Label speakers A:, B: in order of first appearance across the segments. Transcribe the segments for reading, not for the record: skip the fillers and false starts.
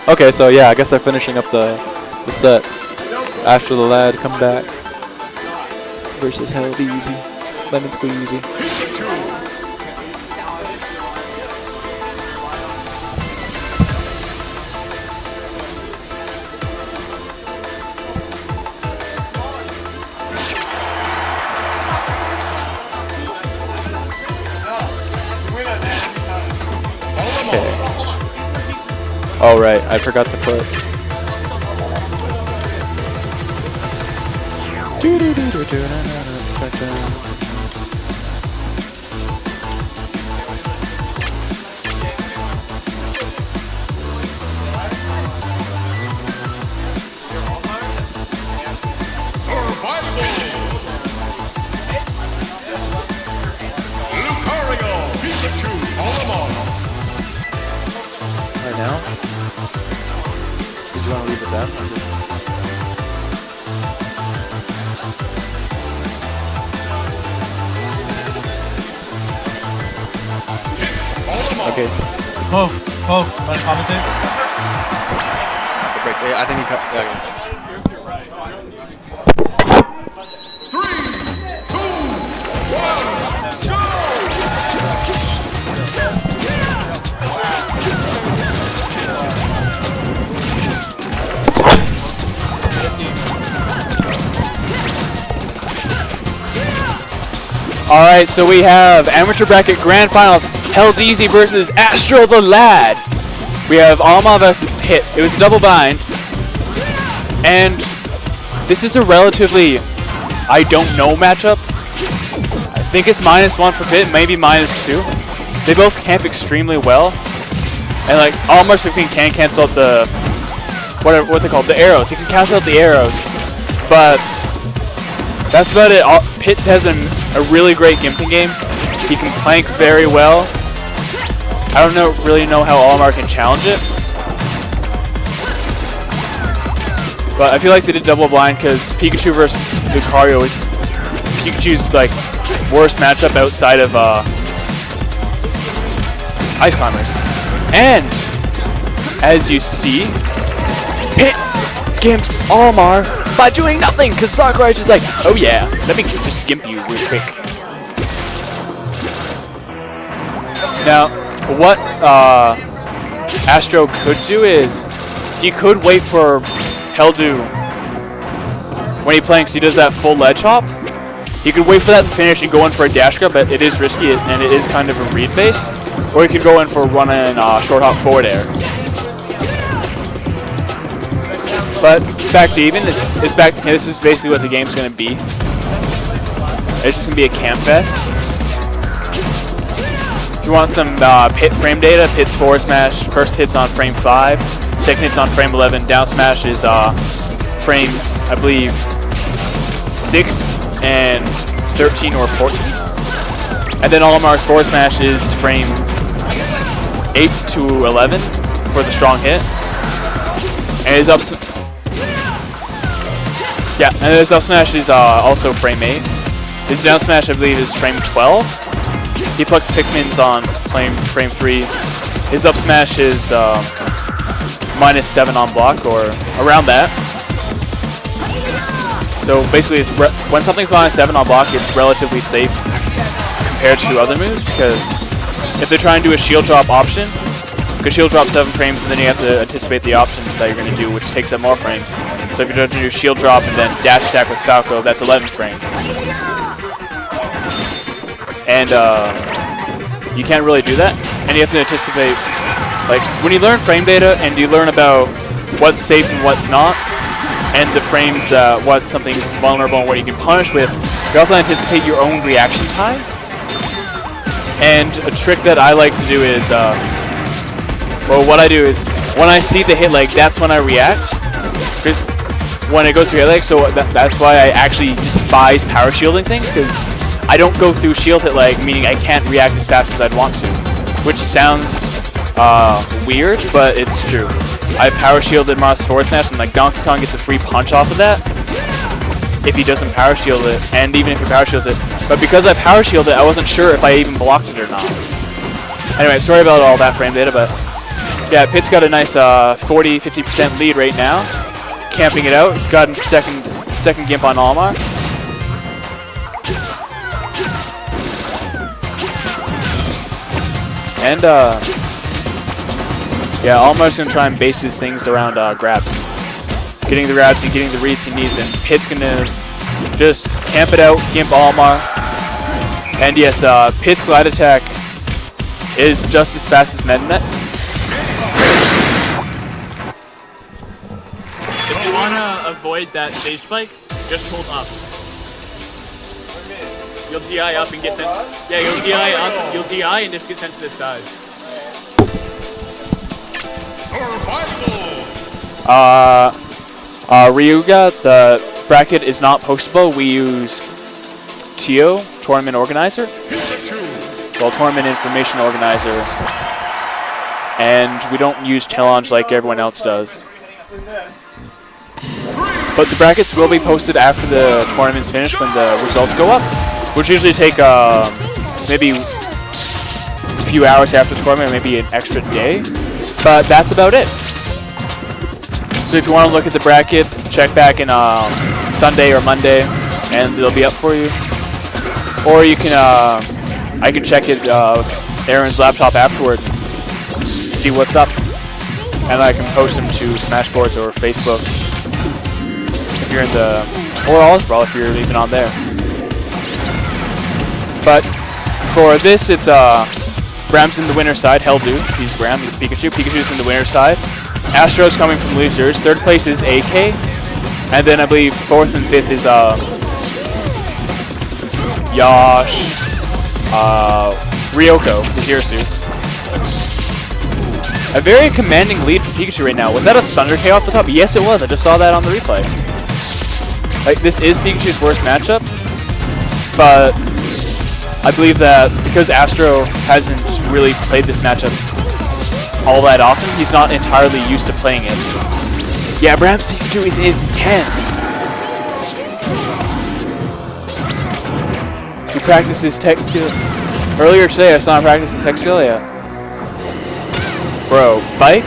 A: Okay, so yeah, I guess they're finishing up the set. Astro the Lad come back versus Held Easy, Lemon Squeezy. Oh right, I forgot to put.
B: Lucario, Pikachu, Olimar.
A: Right now? Did you want to leave it that? Okay.
C: Want to commentate?
A: The break. I think he cut. Yeah, okay.
B: 3, 2, 1, go!
D: All right, so we have Amateur Bracket Grand Finals, Held Easy versus Astro the Lad. We have Olimar versus Pit. It was a double bind. And this is a relatively I don't know matchup. I think it's -1 for Pit, maybe -2. They both camp extremely well. And like Olimar's can cancel out the what they called the arrows. He can cancel out the arrows. But that's about it. Pit has a really great gimping game. He can plank very well. I don't really know how Olimar can challenge it. But I feel like they did double blind because Pikachu versus Lucario is Pikachu's like worst matchup outside of Ice Climbers. And as you see, Pit gimps Olimar by doing nothing because Sakurai is just like, oh yeah, let me just gimp you real quick. Now, what Astro could do is he could wait for Heldu when he planks. He does that full ledge hop. He could wait for that to finish and go in for a dash grab, but it is risky and it is kind of a read based. Or he could go in for a run and short hop forward air. But it's back to even. It's back to this is basically what the game's going to be. It's just going to be a camp fest. If you want some Pit frame data, Pit's forward smash first hits on frame 5, second hits on frame 11. Down smash is frames, I believe, 6 and 13 or 14. And then Olimar's forward smash is frame 8 to 11 for the strong hit. And his up smash is also frame 8. His down smash, I believe, is frame 12. He plucks Pikmins on frame 3. His up smash is -7 on block, or around that. So basically, it's when something's -7 on block, it's relatively safe compared to other moves, because if they're trying to do a shield drop option, because shield drop 7 frames, and then you have to anticipate the options that you're going to do, which takes up more frames. So if you're trying to do shield drop and then dash attack with Falco, that's 11 frames. And you can't really do that, and you have to anticipate, like, when you learn frame data and you learn about what's safe and what's not, and the frames what something's vulnerable and what you can punish with, you also anticipate your own reaction time. And a trick that I like to do is, well, what I do is, when I see the hit leg, that's when I react. Because when it goes through hit leg, so that's why I actually despise power shielding things, because I don't go through shield hit leg, meaning I can't react as fast as I'd want to. Which sounds weird, but it's true. I've power shielded Marth's forward smash, and like Donkey Kong gets a free punch off of that if he doesn't power shield it, and even if he power shields it. But because I power shielded it, I wasn't sure if I even blocked it or not. Anyway, sorry about all that frame data, but Yeah, Pitt's got a nice 40-50% lead right now. Camping it out. Got second gimp on Olimar. And yeah, Olimar's gonna try and base his things around grabs. Getting the grabs and getting the reads he needs, and Pitt's gonna just camp it out, gimp Olimar. And yes, Pitt's glide attack is just as fast as Medinet.
E: If you want to avoid that stage spike, just hold up. You'll DI up and get sent. Yeah, you'll DI up, you'll DI and just get sent to this side.
B: Survival.
D: Ryuga, the bracket is not postable. We use TO, Tournament Organizer. Well, Tournament Information Organizer. And we don't use challenge like everyone else does. But the brackets will be posted after the tournament's finished when the results go up, which usually take maybe a few hours after the tournament, maybe an extra day. But that's about it. So if you want to look at the bracket, check back in Sunday or Monday, and it'll be up for you. Or you can, I can check it Aaron's laptop afterward, see what's up, and I can post them to Smashboards or Facebook. If you're in the, or Allsbrawl if you're even on there. But for this, it's Bram's in the winner's side. Helldo, he's Bram, he's Pikachu. Pikachu's in the winner's side. Astro's coming from losers. Third place is AK, and then I believe fourth and fifth is Yash, Ryoko, the Hirasu. A very commanding lead for Pikachu right now. Was that a Thunder K off the top? Yes, it was. I just saw that on the replay. Like, this is Pikachu's worst matchup, but I believe that because Astro hasn't really played this matchup all that often, he's not entirely used to playing it. Yeah, Bram's Pikachu is intense. He practices tech skill. Earlier today, I saw him practice his tech skill, yeah. Bro, Bike,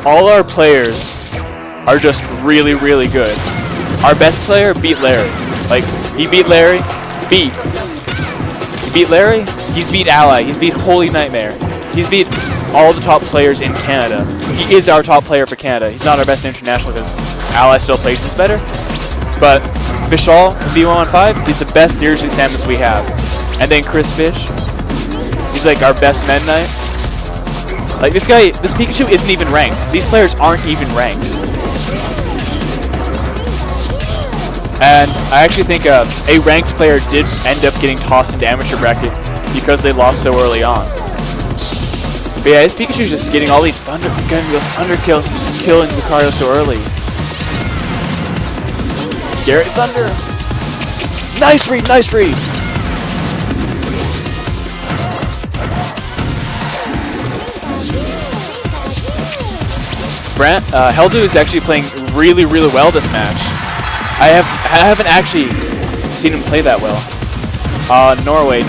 D: all our players are just really, really good. Our best player beat Larry. Like, he beat Larry, he beat Larry, he's beat Ally, he's beat Holy Nightmare. He's beat all the top players in Canada. He is our top player for Canada. He's not our best international because Ally still places better. But Vishal, V115, he's the best Series Samus we have. And then Chris Fish, he's like our best Meta Knight. Like this guy, this Pikachu isn't even ranked. These players aren't even ranked. And I actually think a ranked player did end up getting tossed into amateur bracket because they lost so early on. But yeah, this Pikachu's just getting all these thunder kills and just killing Lucario so early. Scary Thunder! Nice read, nice read! Helldo is actually playing really, really well this match. I haven't actually seen him play that well. Norway.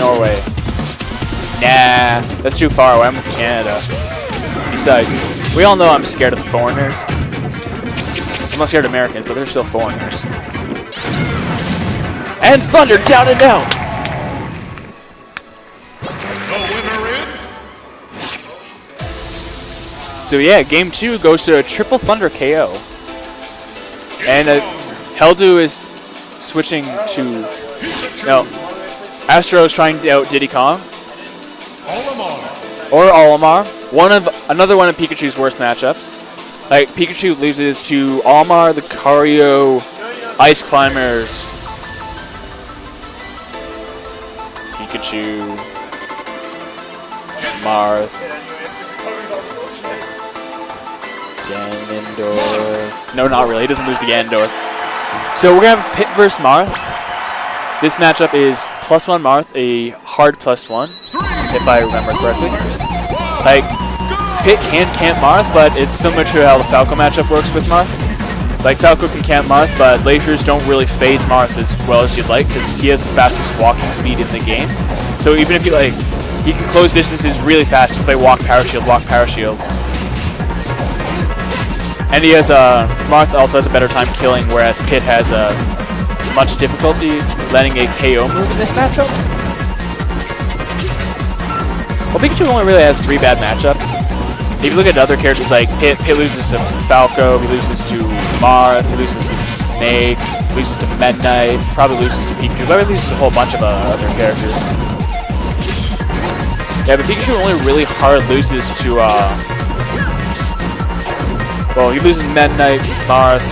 D: Nah, that's too far away. I'm from Canada. Besides, we all know I'm scared of the foreigners. I'm not scared of Americans, but they're still foreigners. And Thunder down and out!
B: The winner in.
D: So yeah, game 2 goes to a triple Thunder KO. And Helldo is switching to... No, Astro is trying to out Diddy Kong. Olimar. Another one of Pikachu's worst matchups. Like, Pikachu loses to Olimar, the Lucario, Ice Climbers. Pikachu. Marth. Ganondorf. No, not really. He doesn't lose to Ganondorf. So we're going to have Pit versus Marth. This matchup is +1 Marth, a hard +1, if I remember correctly. Like, Pit can camp Marth, but it's similar to how the Falco matchup works with Marth. Like, Falco can camp Marth, but lasers don't really phase Marth as well as you'd like, because he has the fastest walking speed in the game. So even if you, like, he can close distances really fast just by walk, power shield, walk, power shield. And he has Marth also has a better time killing, whereas Pit has much difficulty landing a KO move in this matchup. Well, Pikachu only really has 3 bad matchups. If you look at other characters like Pit loses to Falco, he loses to Marth, he loses to Snake, he loses to Meta Knight, probably loses to Pikachu, but he loses to a whole bunch of other characters. Yeah, but Pikachu only really hard loses to, well, he loses Meta Knight, Marth,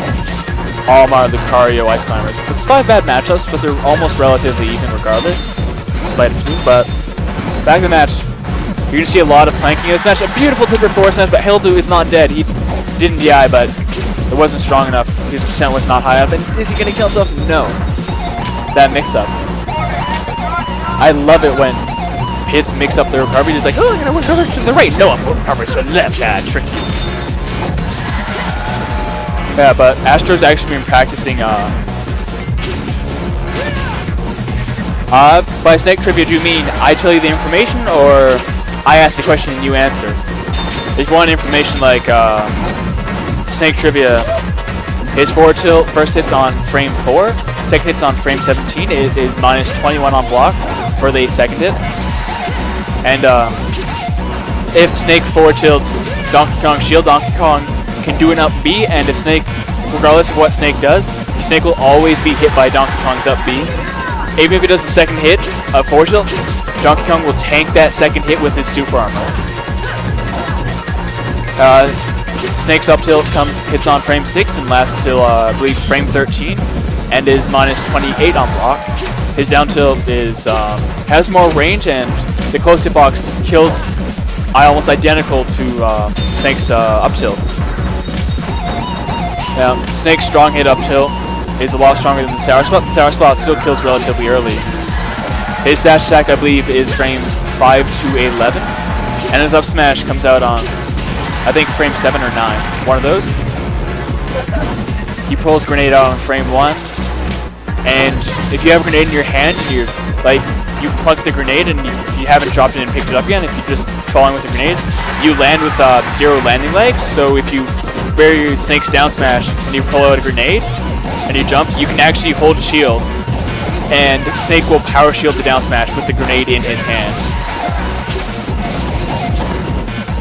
D: Olimar, Lucario, Ice Climbers. It's 5 bad matchups, but they're almost relatively even regardless, despite a few. But back to the match, you're going to see a lot of planking in this match. A beautiful Timber Force match, but Heldu is not dead. He didn't DI, but it wasn't strong enough. His percent was not high enough. And is he going to kill himself? No. That mix-up. I love it when Pits mix up their recovery. He's like, oh, I'm going to recover to the right. No, I'm going to recover to the left. Ah, tricky. Yeah, but Astro's actually been practicing, by Snake Trivia, do you mean I tell you the information, or I ask the question and you answer? If you want information like, Snake Trivia, his forward tilt first hits on frame 4, second hits on frame 17, it is minus 21 on block for the second hit. And, if Snake forward tilts Donkey Kong shield, Donkey Kong can do an up B, and if Snake, regardless of what Snake does, Snake will always be hit by Donkey Kong's up B. Even if he does the second hit of forward tilt, Donkey Kong will tank that second hit with his super armor. Snake's up tilt hits on frame 6 and lasts till I believe frame 13, and is minus 28 on block. His down tilt is has more range, and the close hitbox kills almost identical to Snake's up tilt. Snake's strong hit up tilt is a lot stronger than the Sour Spot. The Sour Spot still kills relatively early. His dash attack, I believe, is frames 5 to 11, and his up smash comes out on, I think, frame 7 or 9. One of those. He pulls grenade out on frame 1, and if you have a grenade in your hand and you plug the grenade and you haven't dropped it and picked it up again, if you're just falling with a grenade, you land with 0 landing leg. So if you bury your Snake's down smash and you pull out a grenade and you jump, you can actually hold shield, and Snake will power shield the down smash with the grenade in his hand.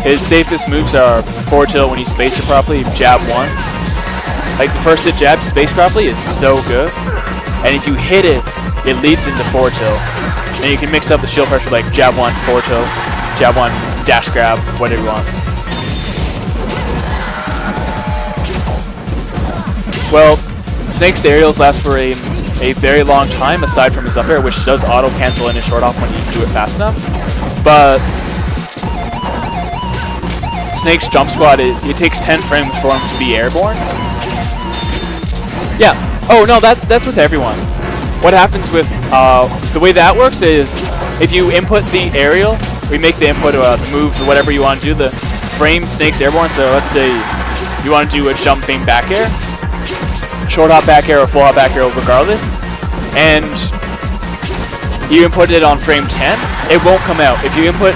D: His safest moves are forward tilt when you space it properly, jab 1. Like the first hit jab spaced properly is so good, and if you hit it, it leads into forward tilt. And you can mix up the shield pressure like jab 1, forward tilt, jab 1, dash grab, whatever you want. Well, Snake's aerials last for a very long time, aside from his up air, which does auto cancel in his short off when you do it fast enough. But Snake's jump squat, it takes 10 frames for him to be airborne. Yeah. Oh no, that's with everyone. What happens with the way that works is if you input the aerial, we make the input the move, whatever you want to do. The frame Snake's airborne. So let's say you want to do a jumping back air, short hop back air, or full hop back air, regardless, and you input it on frame 10, it won't come out. If you input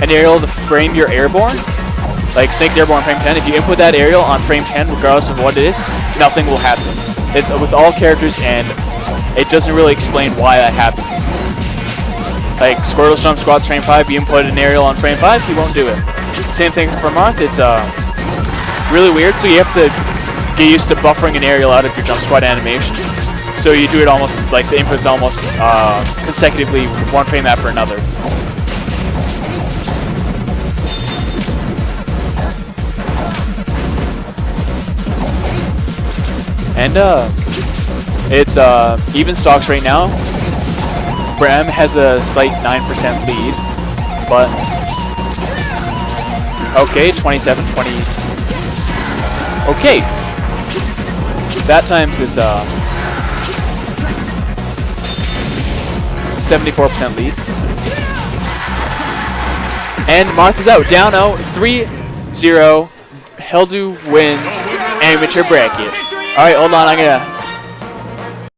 D: an aerial to frame your airborne, like Snake's airborne frame 10, if you input that aerial on frame 10, regardless of what it is, nothing will happen. It's with all characters, and it doesn't really explain why that happens. Like Squirtle's jump squats frame 5, you input an aerial on frame 5, he won't do it. Same thing for Marth, it's really weird, so you have to get used to buffering an aerial out of your jump squat animation. So you do it almost, like the input's almost consecutively one frame after another. And it's even stocks right now. Bram has a slight 9% lead, but okay, 27-20. Okay, that times it's 74% lead. And Marth is out, down 0, 3-0. Heldu wins amateur bracket. Alright, hold on, I'm gonna